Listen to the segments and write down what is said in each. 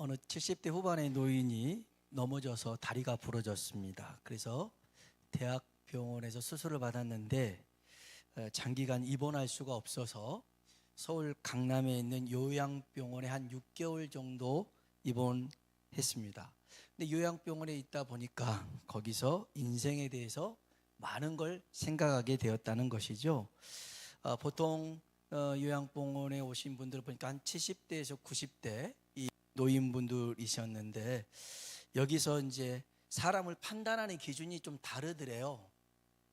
어느 70대 후반의 노인이 넘어져서 다리가 부러졌습니다. 그래서 대학병원에서 수술을 받았는데 장기간 입원할 수가 없어서 서울 강남에 있는 요양병원에 한 6개월 정도 입원했습니다. 근데 요양병원에 있다 보니까 거기서 인생에 대해서 많은 걸 생각하게 되었다는 것이죠. 보통 요양병원에 오신 분들 보니까 한 70대에서 90대 이 노인분들이셨는데, 여기서 이제 사람을 판단하는 기준이 좀 다르더래요.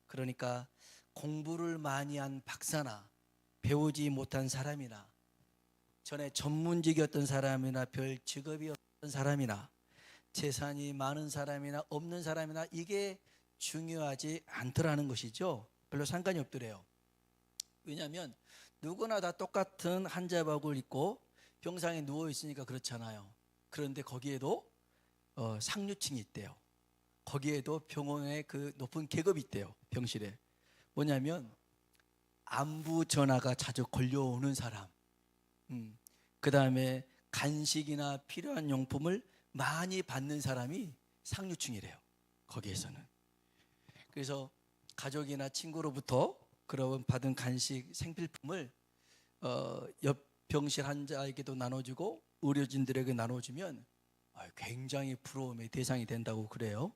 그러니까 공부를 많이 한 박사나 배우지 못한 사람이나 전에 전문직이었던 사람이나 별 직업이 없던 사람이나 재산이 많은 사람이나 없는 사람이나 이게 중요하지 않더라는 것이죠. 별로 상관이 없더래요. 왜냐하면 누구나 다 똑같은 한자박을 입고 병상에 누워 있으니까 그렇잖아요. 그런데 거기에도 상류층이 있대요. 거기에도 병원에 그 높은 계급이 있대요. 병실에 뭐냐면 안부 전화가 자주 걸려오는 사람, 그 다음에 간식이나 필요한 용품을 많이 받는 사람이 상류층이래요. 거기에서는. 그래서 가족이나 친구로부터 그런 받은 간식, 생필품을 옆 병실 환자에게도 나눠주고 의료진들에게 나눠주면 굉장히 부러움의 대상이 된다고 그래요.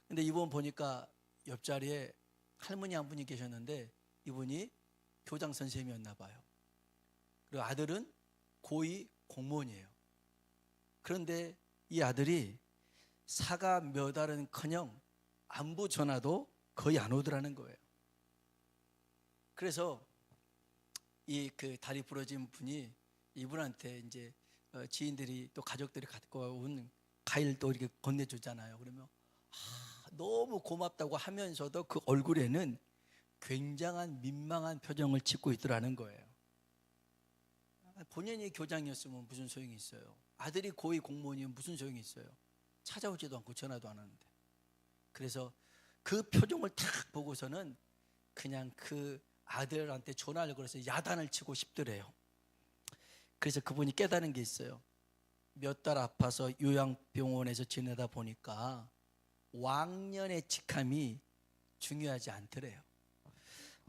근데 이번 보니까 옆자리에 할머니 한 분이 계셨는데 이분이 교장 선생님이었나 봐요. 그리고 아들은 고2 공무원이에요. 그런데 이 아들이 사가 몇 알은커녕 안부 전화도 거의 안 오더라는 거예요. 그래서 이 그 다리 부러진 분이 이분한테 이제 지인들이 또 가족들이 갖고 온 과일도 이렇게 건네주잖아요. 그러면 너무 고맙다고 하면서도 그 얼굴에는 굉장한 민망한 표정을 짓고 있더라는 거예요. 본인이 교장이었으면 무슨 소용이 있어요. 아들이 고2 공무원이면 무슨 소용이 있어요. 찾아오지도 않고 전화도 안 하는데. 그래서 그 표정을 탁 보고서는 그냥 그 아들한테 전화를 걸어서 야단을 치고 싶더래요. 그래서 그분이 깨달은 게 있어요. 몇 달 아파서 요양병원에서 지내다 보니까 왕년의 직함이 중요하지 않더래요.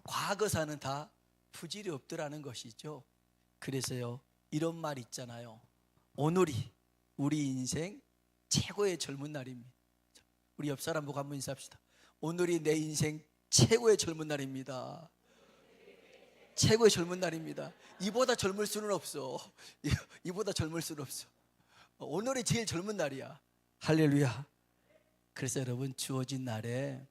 과거사는 다 부질이 없더라는 것이죠. 그래서요, 이런 말 있잖아요. 오늘이 우리 인생 최고의 젊은 날입니다. 우리 옆 사람 보고 한번 인사합시다. 오늘이 내 인생 최고의 젊은 날입니다. 최고의 젊은 날입니다. 이보다 젊을 수는 없어. 이보다 젊을 수는 없어. 오늘이 제일 젊은 날이야. 할렐루야. 그래서 여러분, 주어진 날에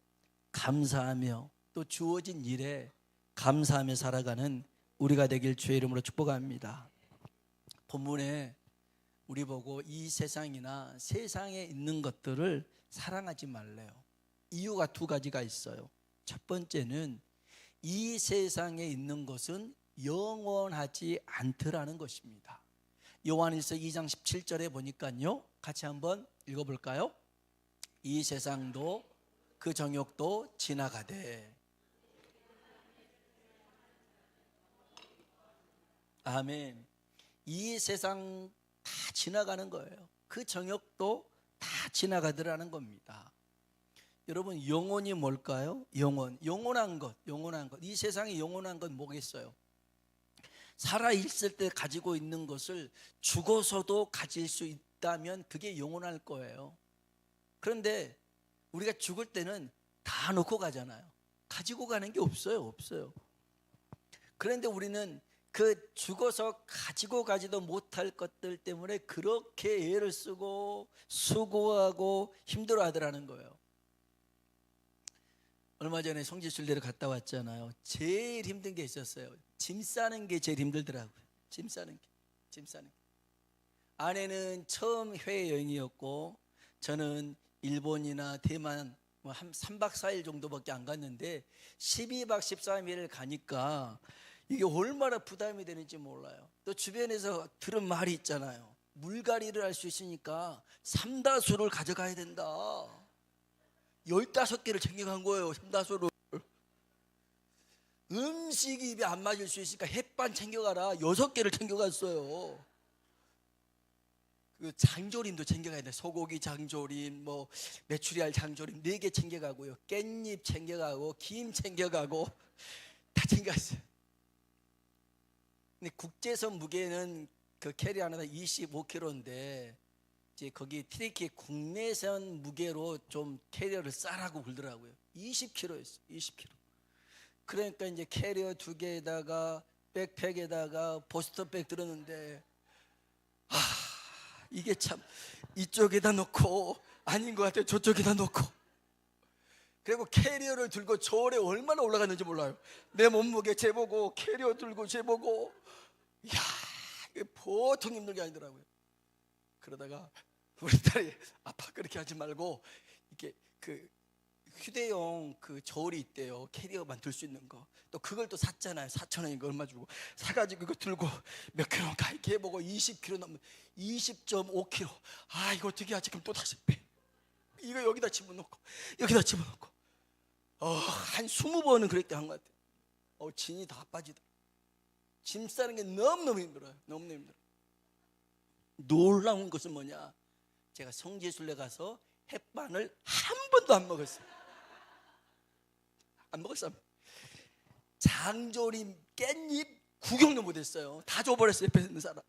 감사하며 또 주어진 일에 감사하며 살아가는 우리가 되길 주의 이름으로 축복합니다. 본문에 우리 보고 이 세상이나 세상에 있는 것들을 사랑하지 말래요. 이유가 두 가지가 있어요. 첫 번째는 이 세상에 있는 것은 영원하지 않더라는 것입니다. 요한일서 2장 17절에 보니까요, 같이 한번 읽어볼까요? 이 세상도 그 정욕도 지나가되. 아멘. 이 세상 다 지나가는 거예요. 그 정욕도 다 지나가더라는 겁니다. 여러분, 영혼이 뭘까요? 영원한 것. 이 세상에 영원한 건 뭐겠어요? 살아있을 때 가지고 있는 것을 죽어서도 가질 수 있다면 그게 영원할 거예요. 그런데 우리가 죽을 때는 다 놓고 가잖아요. 가지고 가는 게 없어요. 그런데 우리는 그 죽어서 가지고 가지도 못할 것들 때문에 그렇게 애를 쓰고 수고하고 힘들어하더라는 거예요. 얼마 전에 성지순례를 갔다 왔잖아요. 제일 힘든 게 있었어요. 짐 싸는 게 제일 힘들더라고요. 짐 싸는 게. 아내는 처음 해외여행이었고 저는 일본이나 대만 한 3박 4일 정도밖에 안 갔는데 12박 13일을 가니까 이게 얼마나 부담이 되는지 몰라요. 또 주변에서 들은 말이 있잖아요. 물갈이를 할 수 있으니까 삼다수를 가져가야 된다. 15개를 챙겨간 거예요. 삼다수를. 음식이 입에 안 맞을 수 있으니까 햇반 챙겨가라. 6개를 챙겨갔어요. 그 장조림도 챙겨가야 돼. 소고기 장조림, 뭐 메추리알 장조림 4개 챙겨가고요. 깻잎 챙겨가고 김 챙겨가고 다 챙겼어요. 근데 국제선 무게는 그 캐리 하나당 25kg인데 이제 거기 트리키 국내선 무게로 좀 캐리어를 싸라고 그러더라고요. 20kg였어요. 20kg. 그러니까 이제 캐리어 2개에다가 백팩에다가 보스턴백 들었는데 이게 참 이쪽에다 놓고 아닌 것 같아요. 저쪽에다 놓고. 그리고 캐리어를 들고 저울에 얼마나 올라갔는지 몰라요. 내 몸무게 재보고 캐리어 들고 재보고, 이야, 이게 보통 힘든 게 아니더라고요. 그러다가 우리 딸이 아빠 그렇게 하지 말고 이렇게 그 휴대용 그 저울이 있대요. 캐리어만 들 수 있는 거. 또 그걸 또 샀잖아요. 4,000원인가 얼마 주고 사가지고 이거 들고 몇 킬로인가 이렇게 해보고 20kg 넘는 20.5kg. 아, 이거 어떻게 하지? 그럼 또 다시 빼. 이거 여기다 집어넣고 여기다 집어넣고 한 20번은 그렇게 한 것 같아요. 진이 다 빠지더라고요. 짐 싸는 게 너무너무 힘들어요. 너무너무 힘들어요. 놀라운 것은 뭐냐, 제가 성지순례 가서 햇반을 한 번도 안 먹었어요. 안 먹었어요. 장조림 깻잎 구경도 못했어요. 다 줘버렸어요. 옆에 있는 사람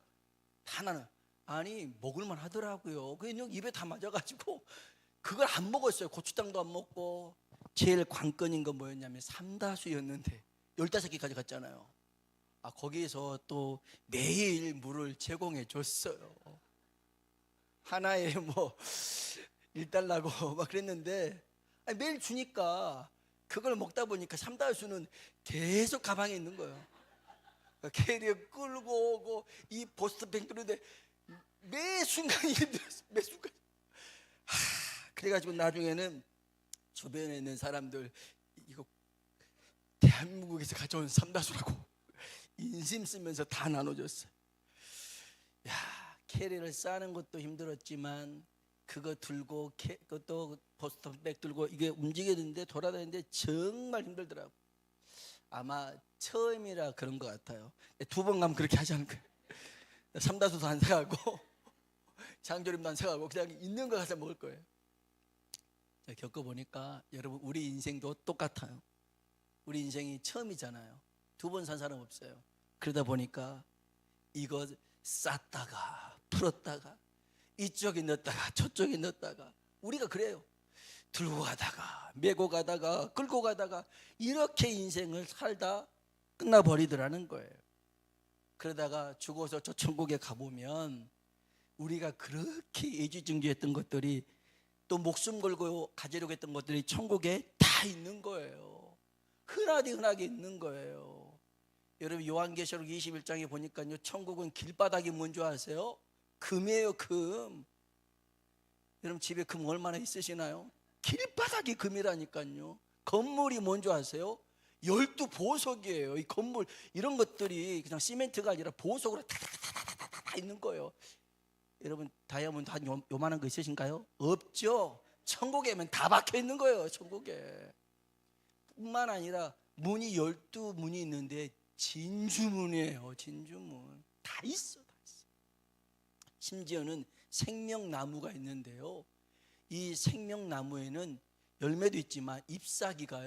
하나는. 아니 먹을만 하더라고요. 그냥 입에 다 맞아가지고 그걸 안 먹었어요. 고추장도 안 먹고. 제일 관건인 건 뭐였냐면 삼다수였는데 15개까지 갔잖아요. 거기에서 또 매일 물을 제공해 줬어요. 하나에 뭐 1달러고 막 그랬는데 매일 주니까 그걸 먹다 보니까 삼다수는 계속 가방에 있는 거예요. 캐리어 끌고 오고 이 보스턴백 들는데 매 순간이 힘들었어요. 매 순간. 그래가지고 나중에는 주변에 있는 사람들 이거 대한민국에서 가져온 삼다수라고 인심 쓰면서 다 나눠줬어요. 야, 캐리를 싸는 것도 힘들었지만 그거 들고 그것도 보스턴백 들고 이게 움직이는데 돌아다니는데 정말 힘들더라고. 아마 처음이라 그런 것 같아요. 2번 가면 그렇게 하지 않을 거예요. 삼다수도 안 사가고 장조림도 안 사가고 그냥 있는 거 가서 먹을 거예요. 겪어보니까 여러분 우리 인생도 똑같아요. 우리 인생이 처음이잖아요. 2번 산 사람 없어요. 그러다 보니까 이거 쌌다가 풀었다가 이쪽에 넣었다가 저쪽에 넣었다가 우리가 그래요. 들고 가다가 메고 가다가 끌고 가다가 이렇게 인생을 살다 끝나버리더라는 거예요. 그러다가 죽어서 저 천국에 가보면 우리가 그렇게 애지중지했던 것들이 또 목숨 걸고 가지려고 했던 것들이 천국에 다 있는 거예요. 흔하게 있는 거예요. 여러분 요한계시록 21장에 보니까요, 천국은 길바닥이 뭔지 아세요? 금이에요. 금. 여러분 집에 금 얼마나 있으시나요? 길바닥이 금이라니까요. 건물이 뭔지 아세요? 12보석이에요. 이 건물 이런 것들이 그냥 시멘트가 아니라 보석으로 다 있는 거예요. 여러분 다이아몬드 한 요만한 거 있으신가요? 없죠. 천국에면 다 박혀 있는 거예요. 천국에. 뿐만 아니라 문이 12문이 있는데 진주문이에요. 진주문. 다 있어. 심지어는 생명나무가 있는데요, 이 생명나무에는 열매도 있지만 잎사귀가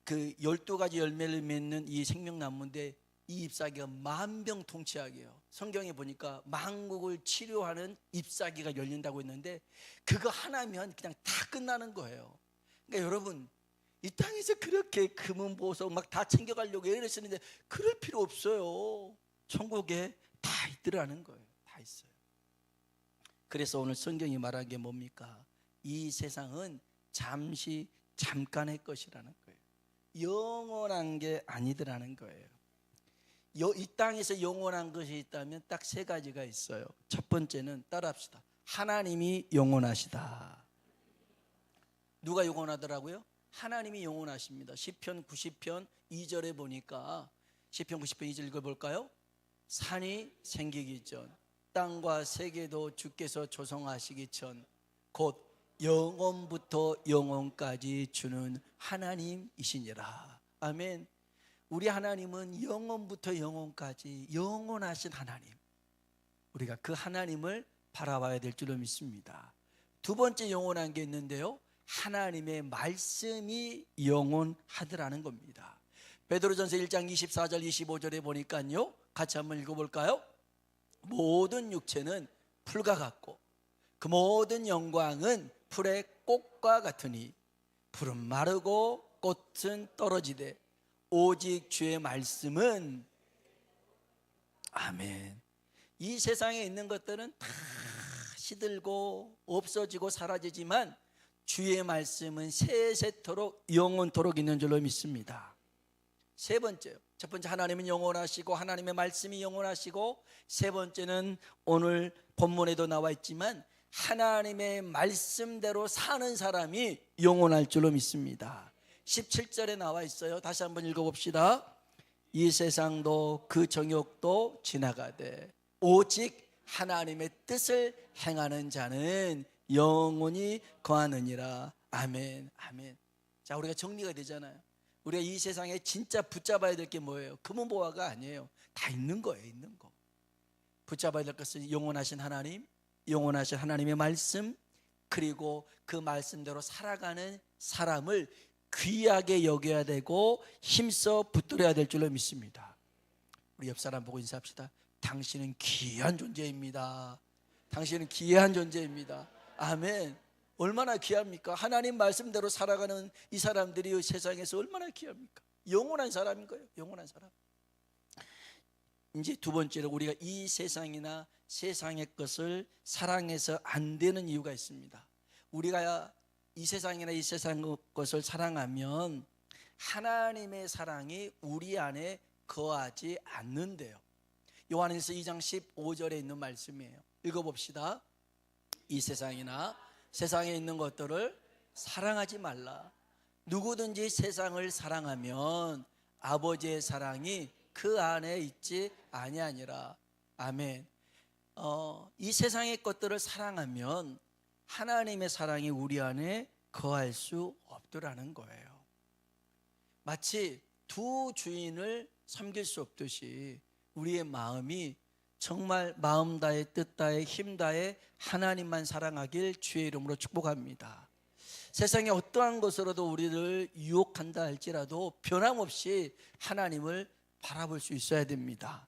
그 12가지 열매를 맺는 이 생명나무인데 이 잎사귀가 만병통치약이에요. 성경에 보니까 만국을 치료하는 잎사귀가 열린다고 했는데 그거 하나면 그냥 다 끝나는 거예요. 그러니까 여러분 이 땅에서 그렇게 금은 보석 막 다 챙겨가려고 애를 쓰는데 그럴 필요 없어요. 천국에 다 있더라는 거예요. 다 있어요. 그래서 오늘 성경이 말한 게 뭡니까? 이 세상은 잠깐의 것이라는 거예요. 영원한 게 아니더라는 거예요. 이 땅에서 영원한 것이 있다면 딱 3가지가 있어요. 첫 번째는 따라합시다. 하나님이 영원하시다. 누가 영원하더라고요? 하나님이 영원하십니다. 시편 90편 2절에 보니까 시편 90편 2절 읽어볼까요? 산이 생기기 전 땅과 세계도 주께서 조성하시기 전 곧 영원부터 영원까지 주는 하나님이시니라. 아멘. 우리 하나님은 영원부터 영원까지 영원하신 하나님. 우리가 그 하나님을 바라봐야 될 줄로 믿습니다. 두 번째 영원한 게 있는데요, 하나님의 말씀이 영원하더라는 겁니다. 베드로전서 1장 24절 25절에 보니까요, 같이 한번 읽어볼까요? 모든 육체는 풀과 같고 그 모든 영광은 풀의 꽃과 같으니 풀은 마르고 꽃은 떨어지되 오직 주의 말씀은, 아멘. 이 세상에 있는 것들은 다 시들고 없어지고 사라지지만 주의 말씀은 세세토록 영원토록 있는 줄로 믿습니다. 세 번째요, 첫 번째 하나님은 영원하시고 하나님의 말씀이 영원하시고, 세 번째는 오늘 본문에도 나와 있지만 하나님의 말씀대로 사는 사람이 영원할 줄로 믿습니다. 17절에 나와 있어요. 다시 한번 읽어봅시다. 이 세상도 그 정욕도 지나가되 오직 하나님의 뜻을 행하는 자는 영원히 거하느니라. 아멘, 아멘. 자, 우리가 정리가 되잖아요. 우리가 이 세상에 진짜 붙잡아야 될 게 뭐예요? 금은보화가 아니에요. 다 있는 거예요, 있는 거. 붙잡아야 될 것은 영원하신 하나님, 영원하신 하나님의 말씀, 그리고 그 말씀대로 살아가는 사람을 귀하게 여겨야 되고 힘써 붙들어야 될 줄로 믿습니다. 우리 옆 사람 보고 인사합시다. 당신은 귀한 존재입니다. 당신은 귀한 존재입니다. 아멘. 얼마나 귀합니까? 하나님 말씀대로 살아가는 이 사람들이 세상에서 얼마나 귀합니까? 영원한 사람인 거예요, 영원한 사람. 이제 두 번째로, 우리가 이 세상이나 세상의 것을 사랑해서 안 되는 이유가 있습니다. 우리가 이 세상이나 이 세상의 것을 사랑하면 하나님의 사랑이 우리 안에 거하지 않는데요. 요한일서 2장 15절에 있는 말씀이에요. 읽어봅시다. 이 세상이나 세상에 있는 것들을 사랑하지 말라. 누구든지 세상을 사랑하면 아버지의 사랑이 그 안에 있지 아니하니라. 아멘. 이 세상의 것들을 사랑하면 하나님의 사랑이 우리 안에 거할 수 없더라는 거예요. 마치 두 주인을 섬길 수 없듯이 우리의 마음이 정말 마음 다해 뜻 다해 힘 다해 하나님만 사랑하길 주의 이름으로 축복합니다. 세상에 어떠한 것으로도 우리를 유혹한다 할지라도 변함없이 하나님을 바라볼 수 있어야 됩니다.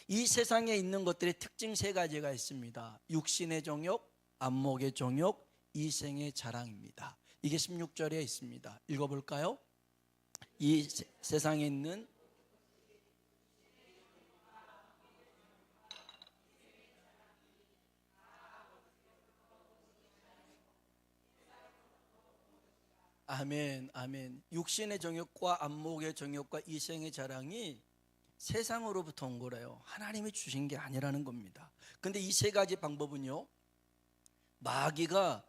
이 세상에 있는 것들의 특징 세 가지가 있습니다. 육신의 정욕, 안목의 정욕, 이생의 자랑입니다. 이게 16절에 있습니다. 읽어볼까요? 이 세상에 있는 아멘, 아멘. 육신의 정욕과 안목의 정욕과 이생의 자랑이 세상으로부터 온 거래요. 하나님이 주신 게 아니라는 겁니다. 근데 이 세 가지 방법은요, 마귀가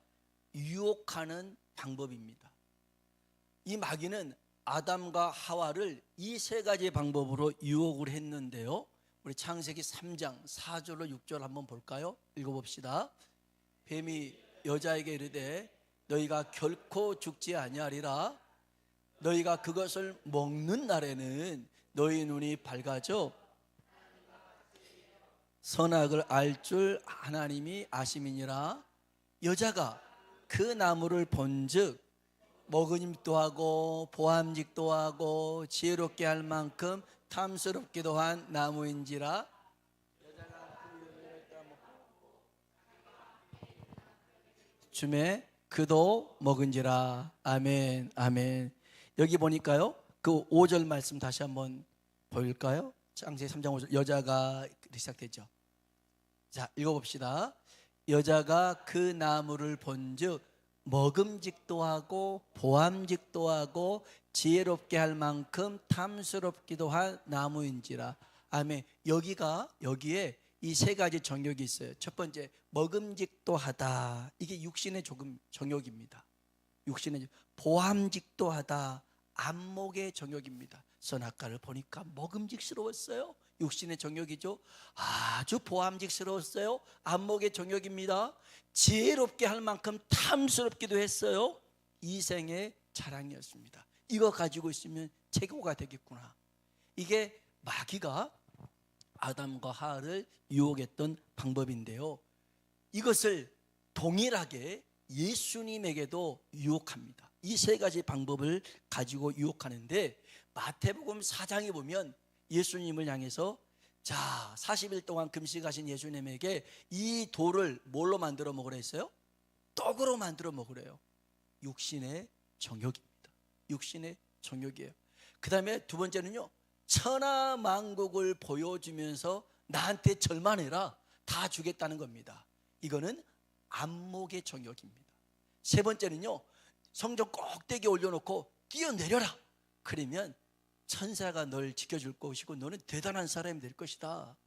유혹하는 방법입니다. 이 마귀는 아담과 하와를 이 세 가지 방법으로 유혹을 했는데요, 우리 창세기 3장 4절로 6절 한번 볼까요? 읽어봅시다. 뱀이 여자에게 이르되 너희가 결코 죽지 아니하리라. 너희가 그것을 먹는 날에는 너희 눈이 밝아져 선악을 알 줄 하나님이 아심이니라. 여자가 그 나무를 본즉 먹음직도 하고 보암직도 하고 지혜롭게 할 만큼 탐스럽기도 한 나무인지라. 줌에 그도 먹은지라. 아멘, 아멘. 여기 보니까요, 그 5절 말씀 다시 한번 보일까요? 창세기 3장 5절. 여자가 시작되죠. 자, 읽어봅시다. 여자가 그 나무를 본즉 먹음직도 하고 보암직도 하고 지혜롭게 할 만큼 탐스럽기도 한 나무인지라. 아멘. 여기에 이 세 가지 정욕이 있어요. 첫 번째, 먹음직도 하다. 이게 육신의 정욕입니다. 육신의 보암직도 하다. 안목의 정욕입니다. 선악과를 보니까 먹음직스러웠어요. 육신의 정욕이죠. 아주 보암직스러웠어요. 안목의 정욕입니다. 지혜롭게 할 만큼 탐스럽기도 했어요. 이생의 자랑이었습니다. 이거 가지고 있으면 최고가 되겠구나. 이게 마귀가 아담과 하와를 유혹했던 방법인데요, 이것을 동일하게 예수님에게도 유혹합니다. 이 세 가지 방법을 가지고 유혹하는데, 마태복음 4장에 보면 예수님을 향해서, 자, 40일 동안 금식하신 예수님에게 이 돌을 뭘로 만들어 먹으라 했어요? 떡으로 만들어 먹으래요. 육신의 정욕입니다. 육신의 정욕이에요. 그 다음에 두 번째는요, 천하만국을 보여주면서 나한테 절만해라, 다 주겠다는 겁니다. 이거는 안목의 정욕입니다. 세 번째는요, 성전 꼭대기에 올려놓고 뛰어내려라, 그러면 천사가 널 지켜줄 것이고 너는 대단한 사람이 될 것이다.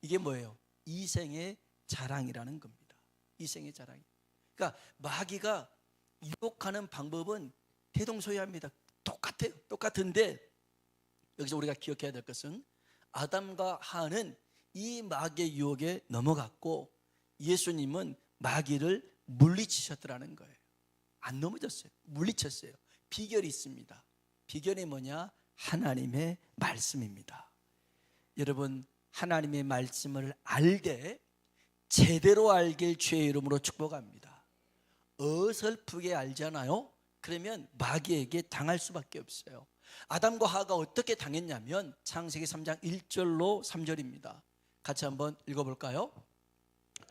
이게 뭐예요? 이생의 자랑이라는 겁니다. 이생의 자랑. 그러니까 마귀가 유혹하는 방법은 대동소이합니다. 똑같아요. 똑같은데 여기서 우리가 기억해야 될 것은, 아담과 하와는 이 마귀의 유혹에 넘어갔고 예수님은 마귀를 물리치셨더라는 거예요. 안 넘어졌어요. 물리쳤어요. 비결이 있습니다. 비결이 뭐냐? 하나님의 말씀입니다. 여러분, 하나님의 말씀을 알되 제대로 알길 주의 이름으로 축복합니다. 어설프게 알잖아요. 그러면 마귀에게 당할 수밖에 없어요. 아담과 하와가 어떻게 당했냐면 창세기 3장 1절로 3절입니다. 같이 한번 읽어볼까요?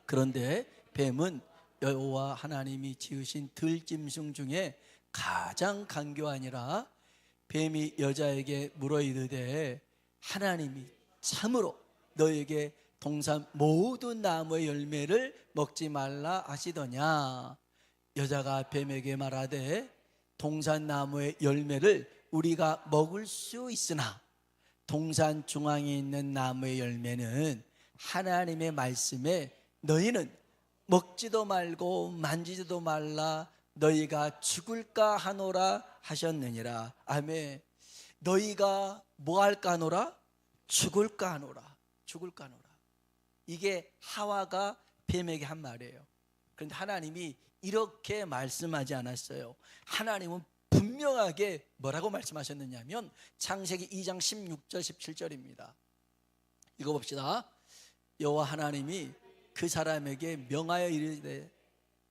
그런데 뱀은 여호와 하나님이 지으신 들짐승 중에 가장 간교하니라. 뱀이 여자에게 물어 이르되 하나님이 참으로 너에게 동산 모든 나무의 열매를 먹지 말라 하시더냐. 여자가 뱀에게 말하되 동산 나무의 열매를 우리가 먹을 수 있으나 동산 중앙에 있는 나무의 열매는 하나님의 말씀에 너희는 먹지도 말고 만지지도 말라, 너희가 죽을까 하노라 하셨느니라. 아멘. 너희가 뭐 할까 하노라? 죽을까 하노라. 죽을까 하노라. 이게 하와가 뱀에게 한 말이에요. 그런데 하나님이 이렇게 말씀하지 않았어요. 하나님은 분명하게 뭐라고 말씀하셨느냐면 창세기 2장 16절 17절입니다. 읽어봅시다. 여호와 하나님이 그 사람에게 명하여 이르되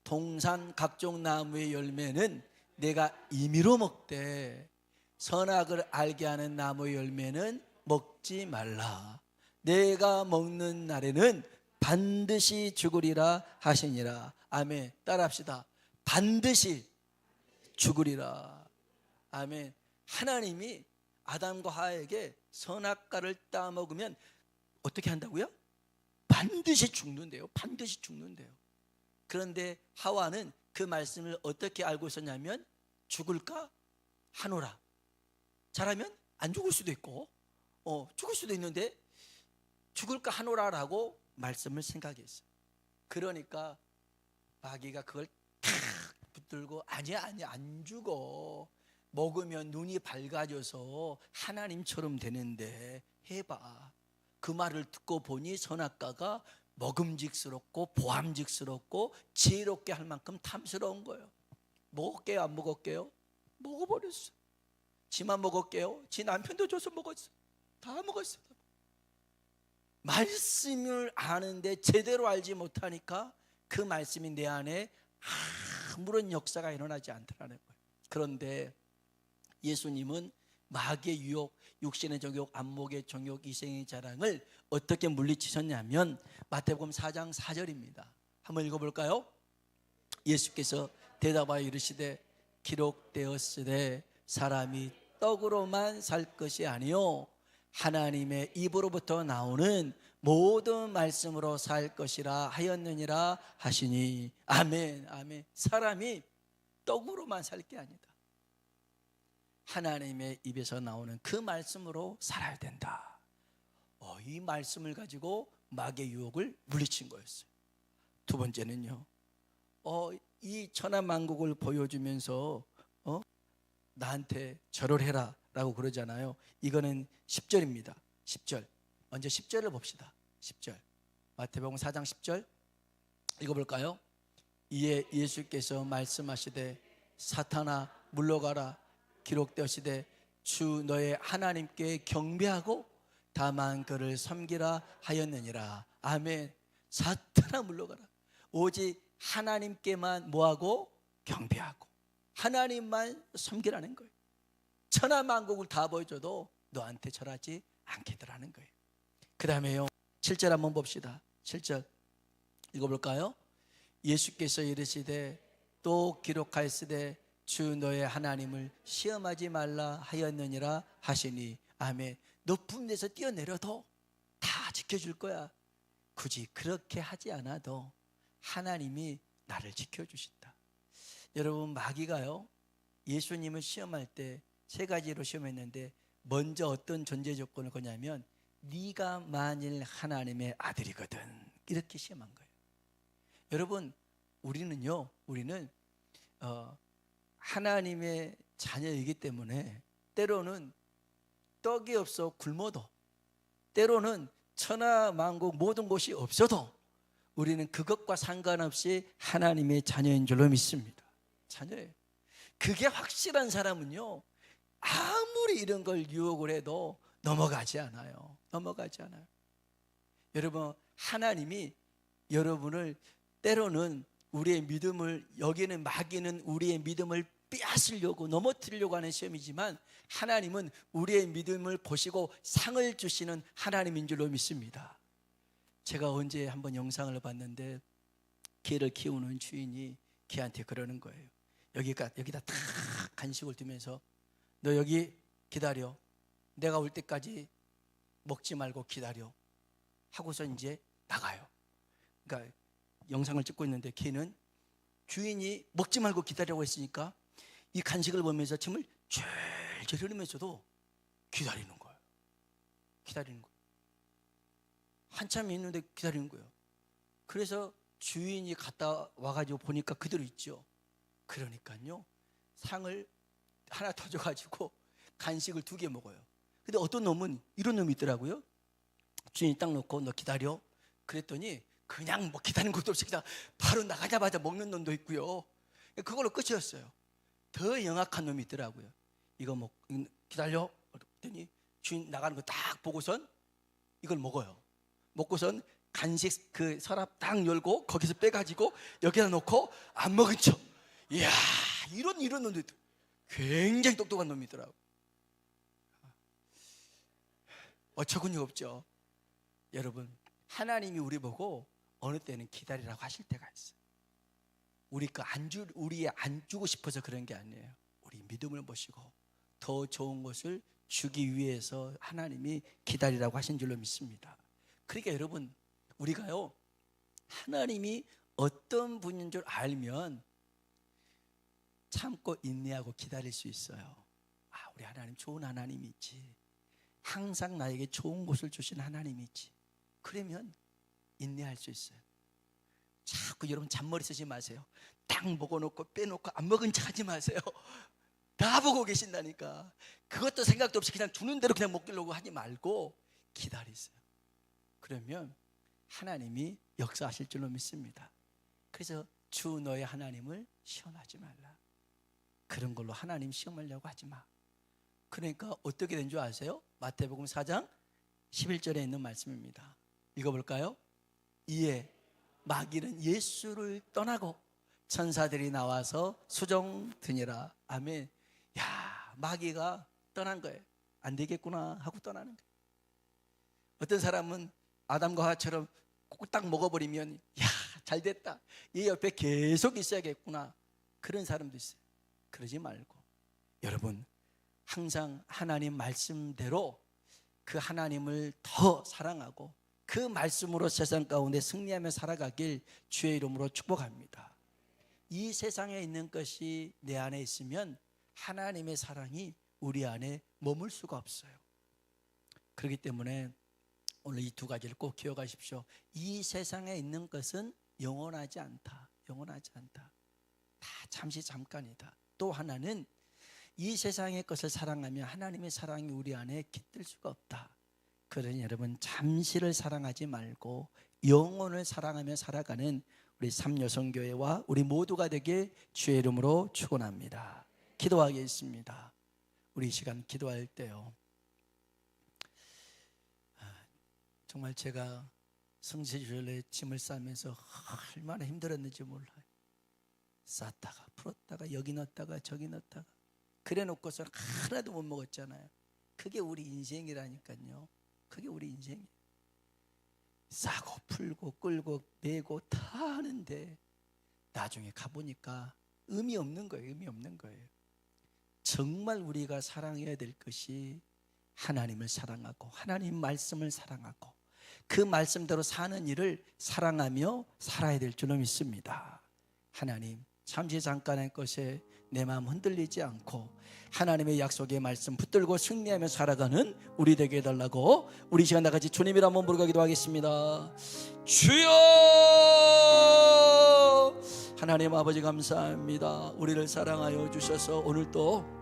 동산 각종 나무의 열매는 내가 임의로 먹되 선악을 알게 하는 나무의 열매는 먹지 말라. 내가 먹는 날에는 반드시 죽으리라 하시니라. 아멘. 따라합시다. 반드시 죽으리라. 아멘. 하나님이 아담과 하와에게 선악과를 따먹으면 어떻게 한다고요? 반드시 죽는데요. 반드시 죽는데요. 그런데 하와는 그 말씀을 어떻게 알고 있었냐면 죽을까 하노라. 잘하면 안 죽을 수도 있고 죽을 수도 있는데 죽을까 하노라라고 말씀을 생각했어요. 그러니까 마귀가 그걸 탁 붙들고 아니야 안 죽어. 먹으면 눈이 밝아져서 하나님처럼 되는데 해봐. 그 말을 듣고 보니 선악과가 먹음직스럽고 보암직스럽고 지혜롭게 할 만큼 탐스러운 거예요. 먹을게요 안 먹을게요? 먹어버렸어. 지만 먹을게요? 지 남편도 줘서 먹었어. 다 먹었어. 말씀을 아는데 제대로 알지 못하니까 그 말씀이 내 안에 아무런 역사가 일어나지 않더라는 거예요. 그런데 예수님은 마귀의 유혹, 육신의 정욕, 안목의 정욕, 이생의 자랑을 어떻게 물리치셨냐면 마태복음 4장 4절입니다. 한번 읽어볼까요? 예수께서 대답하여 이르시되 기록되었으되 사람이 떡으로만 살 것이 아니요 하나님의 입으로부터 나오는 모든 말씀으로 살 것이라 하였느니라 하시니. 아멘. 아멘. 사람이 떡으로만 살 게 아니다. 하나님의 입에서 나오는 그 말씀으로 살아야 된다. 이 말씀을 가지고 마귀의 유혹을 물리친 거였어요. 두 번째는요, 이 천하만국을 보여주면서 나한테 절을 해라 라고 그러잖아요. 이거는 10절입니다 10절. 먼저 10절을 봅시다. 10절 마태복음 4장 10절 읽어볼까요? 이에 예수께서 말씀하시되 사탄아 물러가라. 기록되었으되 주 너의 하나님께 경배하고 다만 그를 섬기라 하였느니라. 아멘. 사탄아 물러가라. 오직 하나님께만 뭐하고? 경배하고 하나님만 섬기라는 거예요. 천하만국을 다 보여줘도 너한테 절하지 않겠더라는 거예요. 그 다음에요, 7절 한번 봅시다. 7절 읽어볼까요? 예수께서 이르시되 또 기록하였으되 주 너의 하나님을 시험하지 말라 하였느니라 하시니. 아멘. 높은 데서 뛰어내려도 다 지켜줄 거야. 굳이 그렇게 하지 않아도 하나님이 나를 지켜주신다. 여러분, 마귀가요 예수님을 시험할 때 세 가지로 시험했는데, 먼저 어떤 전제 조건을 거냐면 네가 만일 하나님의 아들이거든, 이렇게 시험한 거예요. 여러분, 우리는 하나님의 자녀이기 때문에 때로는 떡이 없어 굶어도, 때로는 천하만국 모든 곳이 없어도 우리는 그것과 상관없이 하나님의 자녀인 줄로 믿습니다. 자녀예요. 그게 확실한 사람은요 아무리 이런 걸 유혹을 해도 넘어가지 않아요. 넘어가지 않아요. 여러분, 하나님이 여러분을 때로는 우리의 믿음을, 여기는 마귀는 우리의 믿음을 빼앗으려고 넘어뜨리려고 하는 시험이지만 하나님은 우리의 믿음을 보시고 상을 주시는 하나님인 줄로 믿습니다. 제가 언제 한번 영상을 봤는데 개를 키우는 주인이 개한테 그러는 거예요. 여기다 딱 간식을 두면서 너 여기 기다려, 내가 올 때까지 먹지 말고 기다려 하고서 이제 나가요. 그러니까 영상을 찍고 있는데 개는 주인이 먹지 말고 기다리라고 했으니까 이 간식을 보면서 침을 쫄쫄 흘리면서도 기다리는 거예요. 기다리는 거예요. 한참 있는데 기다리는 거예요. 그래서 주인이 갔다 와가지고 보니까 그대로 있죠. 그러니까요 상을 하나 더 줘가지고 간식을 2개 먹어요. 근데 어떤 놈은 이런 놈이 있더라고요. 주인이 딱 놓고 너 기다려 그랬더니 그냥 뭐 기다리는 것도 없이 그냥 바로 나가자마자 먹는 놈도 있고요. 그걸로 끝이었어요. 더 영악한 놈이 있더라고요. 이거 기다려 그랬더니 주인 나가는 거 딱 보고선 이걸 먹어요. 먹고선 간식 그 서랍 딱 열고 거기서 빼가지고 여기다 놓고 안 먹은 척. 이야, 이런 놈도 있더라고요. 굉장히 똑똑한 놈이 있더라고요. 어처구니 없죠. 여러분, 하나님이 우리 보고 어느 때는 기다리라고 하실 때가 있어요. 우리에 안 주고 싶어서 그런 게 아니에요. 우리 믿음을 보시고 더 좋은 것을 주기 위해서 하나님이 기다리라고 하신 줄로 믿습니다. 그러니까 여러분, 우리가요 하나님이 어떤 분인 줄 알면 참고 인내하고 기다릴 수 있어요. 아, 우리 하나님 좋은 하나님이 있지, 항상 나에게 좋은 것을 주신 하나님이 있지. 그러면 인내할 수 있어요. 자꾸 여러분 잔머리 쓰지 마세요. 딱 먹어놓고 빼놓고 안 먹은 척 하지 마세요. 다 보고 계신다니까. 그것도 생각도 없이 그냥 주는 대로 그냥 먹으려고 하지 말고 기다리세요. 그러면 하나님이 역사하실 줄로 믿습니다. 그래서 주 너의 하나님을 시험하지 말라. 그런 걸로 하나님 시험하려고 하지 마. 그러니까 어떻게 된 줄 아세요? 마태복음 4장 11절에 있는 말씀입니다. 읽어볼까요? 이에 마귀는 예수를 떠나고 천사들이 나와서 수종드니라. 아멘. 야, 마귀가 떠난 거예요. 안 되겠구나 하고 떠나는 거예요. 어떤 사람은 아담과 하와처럼 딱 먹어버리면 야, 잘 됐다, 얘 옆에 계속 있어야겠구나, 그런 사람도 있어요. 그러지 말고 여러분, 항상 하나님 말씀대로 그 하나님을 더 사랑하고 그 말씀으로 세상 가운데 승리하며 살아가길 주의 이름으로 축복합니다. 이 세상에 있는 것이 내 안에 있으면 하나님의 사랑이 우리 안에 머물 수가 없어요. 그렇기 때문에 오늘 이 2가지를 꼭 기억하십시오. 이 세상에 있는 것은 영원하지 않다. 영원하지 않다. 다 잠시 잠깐이다. 또 하나는 이 세상의 것을 사랑하면 하나님의 사랑이 우리 안에 깃들 수가 없다. 그러니 여러분, 잠시를 사랑하지 말고 영혼을 사랑하며 살아가는 우리 삼여성교회와 우리 모두가 되게 주의 이름으로 축원합니다. 기도하겠습니다. 우리 이 시간 기도할 때요, 정말 제가 성지순례 짐을 싸면서 얼마나 힘들었는지 몰라요. 쌌다가 풀었다가 여기 넣었다가 저기 넣었다가 그래 놓고서 하나도 못 먹었잖아요. 그게 우리 인생이라니까요. 그게 우리 인생이에요. 싸고 풀고 끌고 메고 다 하는데 나중에 가보니까 의미 없는 거예요. 의미 없는 거예요. 정말 우리가 사랑해야 될 것이 하나님을 사랑하고 하나님 말씀을 사랑하고 그 말씀대로 사는 일을 사랑하며 살아야 될 줄로 믿습니다. 하나님, 잠시 잠깐의 것에 내 마음 흔들리지 않고 하나님의 약속의 말씀 붙들고 승리하며 살아가는 우리 되게 해달라고 우리 시간 다 같이 주님이라 한번 부르고 기도하겠습니다. 주여! 하나님 아버지 감사합니다. 우리를 사랑하여 주셔서 오늘 또